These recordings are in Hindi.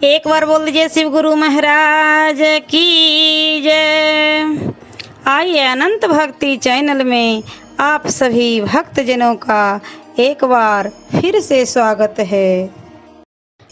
एक बार बोल दीजिए शिव गुरु महाराज की जय। आइए अनंत भक्ति चैनल में आप सभी भक्तजनों का एक बार फिर से स्वागत है।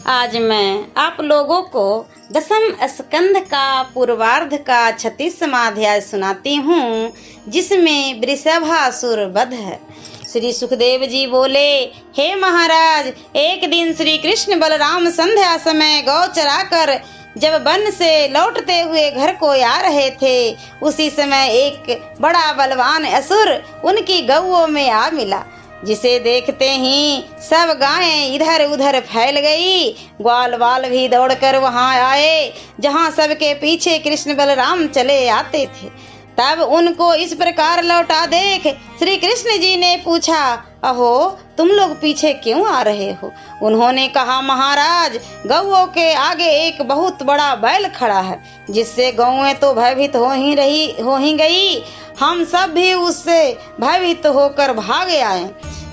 आज मैं आप लोगों को दसम स्कंद का पूर्वार्ध का 36वां अध्याय सुनाती हूँ, जिसमें वृषभासुर वध है। श्री सुखदेव जी बोले, हे महाराज, एक दिन श्री कृष्ण बलराम संध्या समय गौ चराकर जब वन से लौटते हुए घर को आ रहे थे, उसी समय एक बड़ा बलवान असुर उनकी गौओं में आ मिला, जिसे देखते ही सब गायें इधर उधर फैल गई। ग्वाल बाल भी दौड़कर वहां आए जहां सबके पीछे कृष्ण बलराम चले आते थे। तब उनको इस प्रकार लौटा देख श्री कृष्ण जी ने पूछा, अहो तुम लोग पीछे क्यों आ रहे हो? उन्होंने कहा, महाराज, गौओं के आगे एक बहुत बड़ा बैल खड़ा है, जिससे गौएं तो भयभीत हो ही गई। हम सब भी उससे भयभीत होकर भाग आए।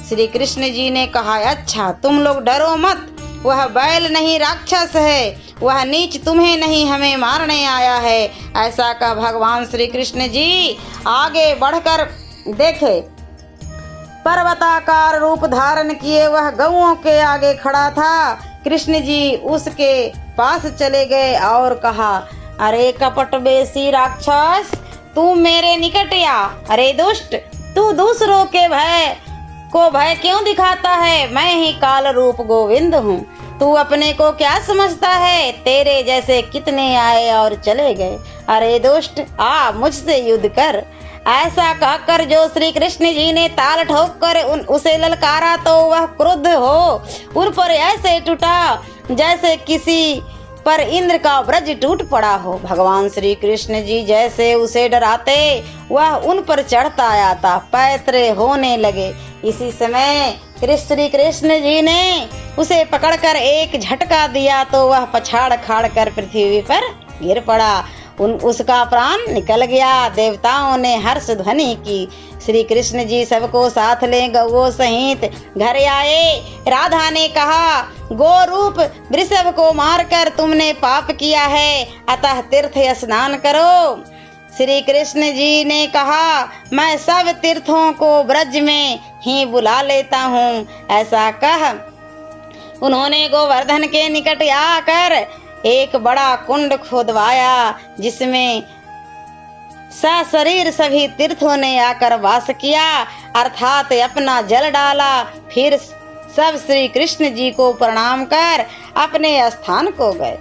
श्री कृष्ण जी ने कहा, अच्छा तुम लोग डरो मत, वह बैल नहीं राक्षस है, वह नीच तुम्हें नहीं हमें मारने आया है। ऐसा कह भगवान श्री कृष्ण जी आगे बढ़कर देखे, पर्वताकार रूप धारण किए वह गौओं के आगे खड़ा था। कृष्ण जी उसके पास चले गए और कहा, अरे कपट बेसी राक्षस, तू मेरे निकट आ। अरे दुष्ट, तू दूसरों के भय क्यों दिखाता है? मैं ही काल रूप गोविंद हूँ। तू अपने को क्या समझता है? तेरे जैसे कितने आए और चले गए। अरे दुष्ट, आ मुझसे युद्ध कर। ऐसा कहकर जो श्री कृष्ण जी ने ताल ठोक कर उसे ललकारा, तो वह क्रुद्ध हो उन पर ऐसे टूटा जैसे किसी पर इंद्र का ब्रज टूट पड़ा हो। भगवान श्री कृष्ण जी जैसे उसे डराते, वह उन पर चढ़ता आता, पैतरे होने लगे। इसी समय श्री कृष्ण जी ने उसे पकड़कर एक झटका दिया, तो वह पछाड़ खाड़ कर पृथ्वी पर गिर पड़ा। उसका प्राण निकल गया। देवताओं ने हर्ष ध्वनि की। श्री कृष्ण जी सबको साथ ले गौओं सहित घर आए। राधा ने कहा, गो रूप वृषभ को मारकर तुमने पाप किया है, अतः तीर्थ स्नान करो। श्री कृष्ण जी ने कहा, मैं सब तीर्थों को ब्रज में ही बुला लेता हूँ। ऐसा कह उन्होंने गोवर्धन के निकट आकर एक बड़ा कुंड खोदवाया, जिसमें सशरीर सभी तीर्थों ने आकर वास किया, अर्थात अपना जल डाला। फिर सब श्री कृष्ण जी को प्रणाम कर अपने स्थान को गए।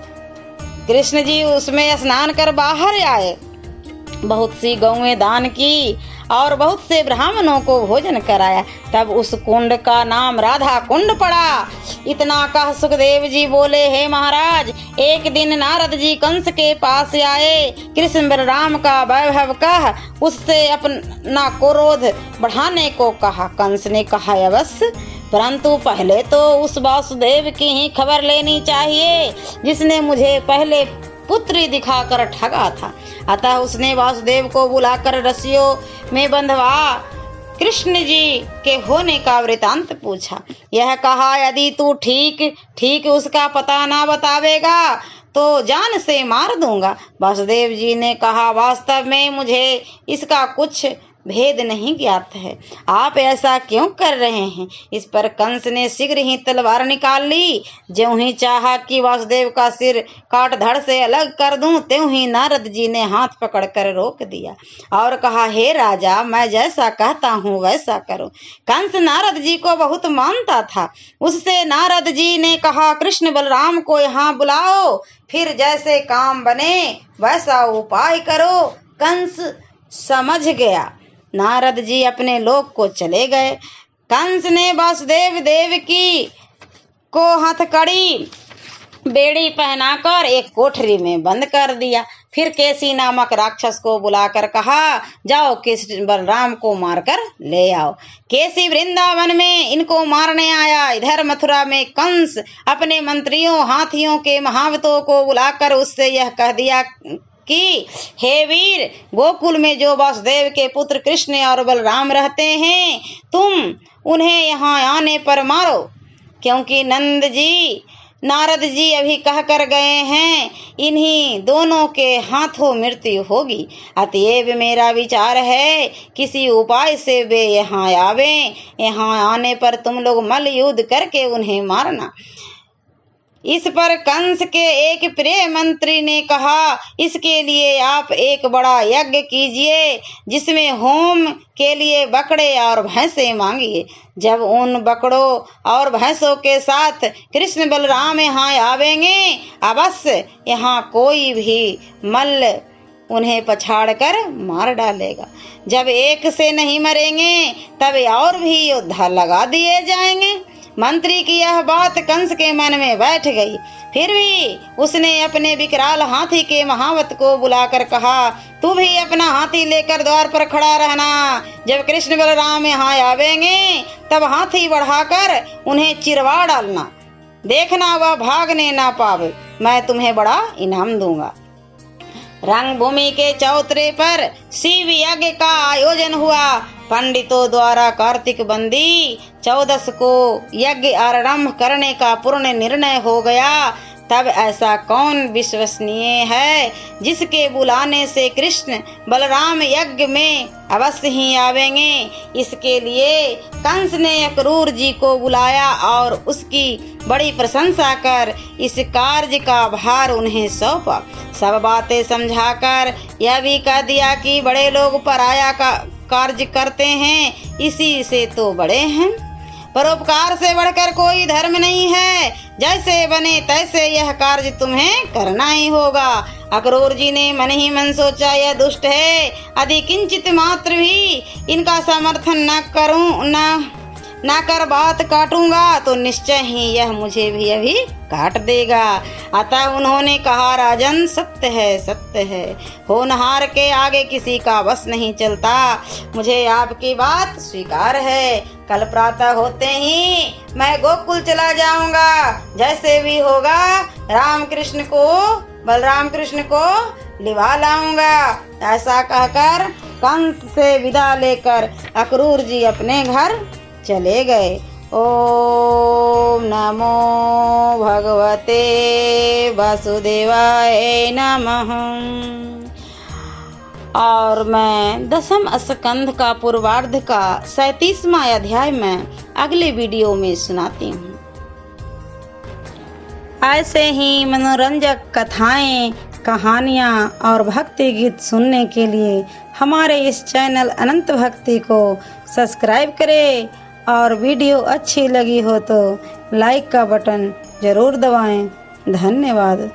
कृष्ण जी उसमें स्नान कर बाहर आए। बहुत सी गौएं दान की और बहुत से ब्राह्मणों को भोजन कराया। तब उस कुंड का नाम राधा कुंड पड़ा। इतना कह सुखदेव जी बोले, हे महाराज, एक दिन नारद जी कंस के पास आए। कृष्ण बलराम का वैभव कह उससे अपना क्रोध बढ़ाने को कहा। कंस ने कहा, अवश्य, परंतु पहले तो उस वासुदेव की ही खबर लेनी चाहिए, जिसने मुझे पहले पुत्री दिखाकर ठगा था। अतः उसने वासुदेव को बुलाकर रस्सियों में बंधवा कृष्ण जी के होने का वृतांत पूछा। यह कहा, यदि तू ठीक उसका पता ना बतावेगा तो जान से मार दूंगा। वासुदेव जी ने कहा, वास्तव में मुझे इसका कुछ भेद नहीं ज्ञात है, आप ऐसा क्यों कर रहे हैं? इस पर कंस ने शीघ्र ही तलवार निकाल ली। ज्यों ही चाहा कि वासुदेव का सिर काट धड़ से अलग कर दूं, त्यों ही नारद जी ने हाथ पकड़कर रोक दिया और कहा, हे राजा, मैं जैसा कहता हूँ वैसा करो। कंस नारद जी को बहुत मानता था। उससे नारद जी ने कहा, कृष्ण बलराम को यहाँ बुलाओ, फिर जैसे काम बने वैसा उपाय करो। कंस समझ गया। नारद जी अपने लोक को चले गए। कंस ने वासुदेव देवकी को हथकड़ी बेड़ी पहनाकर एक कोठरी में बंद कर दिया। फिर केसी नामक राक्षस को बुलाकर कहा, जाओ कृष्ण बलराम को मारकर ले आओ। केसी वृंदावन में इनको मारने आया। इधर मथुरा में कंस अपने मंत्रियों, हाथियों के महावतों को बुलाकर उससे यह कह दिया कि हे वीर, गोकुल में जो वासुदेव के पुत्र कृष्ण और बलराम रहते हैं, तुम उन्हें यहाँ आने पर मारो, क्योंकि नंद जी नारद जी अभी कह कर गए हैं, इन्हीं दोनों के हाथों मृत्यु होगी। अतएव मेरा विचार है किसी उपाय से वे यहाँ आवे। यहाँ आने पर तुम लोग मल्ल युद्ध करके उन्हें मारना। इस पर कंस के एक प्रिय मंत्री ने कहा, इसके लिए आप एक बड़ा यज्ञ कीजिए, जिसमें होम के लिए बकरे और भैंसे मांगिए। जब उन बकरों और भैंसों के साथ कृष्ण बलराम यहाँ आवेंगे, अवश्य यहाँ कोई भी मल्ल उन्हें पछाड़ कर मार डालेगा। जब एक से नहीं मरेंगे, तब और भी योद्धा लगा दिए जाएंगे। मंत्री की यह बात कंस के मन में बैठ गई। फिर भी उसने अपने विकराल हाथी के महावत को बुलाकर कहा, तू भी अपना हाथी लेकर द्वार पर खड़ा रहना। जब कृष्ण बलराम यहाँ आवेंगे, तब हाथी बढ़ाकर उन्हें चिरवा डालना। देखना वह भागने ना पावे, मैं तुम्हें बड़ा इनाम दूंगा। रंगभूमि के चौतरे पर शिव यज्ञ का आयोजन हुआ। पंडितों द्वारा कार्तिक बंदी 14 को यज्ञ आरंभ करने का पूर्ण निर्णय हो गया। तब ऐसा कौन विश्वसनीय है जिसके बुलाने से कृष्ण बलराम यज्ञ में अवश्य ही आवेंगे। इसके लिए कंस ने अक्रूर जी को बुलाया और उसकी बड़ी प्रशंसा कर इस कार्य का भार उन्हें सौंपा। सब बातें समझाकर यह भी कह दिया कि बड़े लोग पराया का कार्य करते हैं, इसी से तो बड़े हैं। परोपकार से बढ़कर कोई धर्म नहीं है। जैसे बने तैसे यह कार्य तुम्हें करना ही होगा। अक्रूर जी ने मन ही मन सोचा, यह दुष्ट है, यदि किंचित मात्र भी इनका समर्थन न कर बात काटूंगा तो निश्चय ही यह मुझे भी अभी काट देगा। अतः उन्होंने कहा, राजन सत्य है, होनहार के आगे किसी का बस नहीं चलता। मुझे आपकी बात स्वीकार है। कल प्रातः होते ही मैं गोकुल चला जाऊंगा। जैसे भी होगा बलराम कृष्ण को लिवा लाऊंगा। ऐसा कहकर कंस से विदा लेकर अक्रूर जी अपने घर चले गए। ओम नमो भगवते वासुदेवाय नमः। और मैं 10वें स्कंध का पूर्वार्ध का 37वां अध्याय में अगले वीडियो में सुनाती हूँ। ऐसे ही मनोरंजक कथाएं, कहानियाँ और भक्ति गीत सुनने के लिए हमारे इस चैनल अनंत भक्ति को सब्सक्राइब करें और वीडियो अच्छी लगी हो तो लाइक का बटन जरूर दबाएं। धन्यवाद।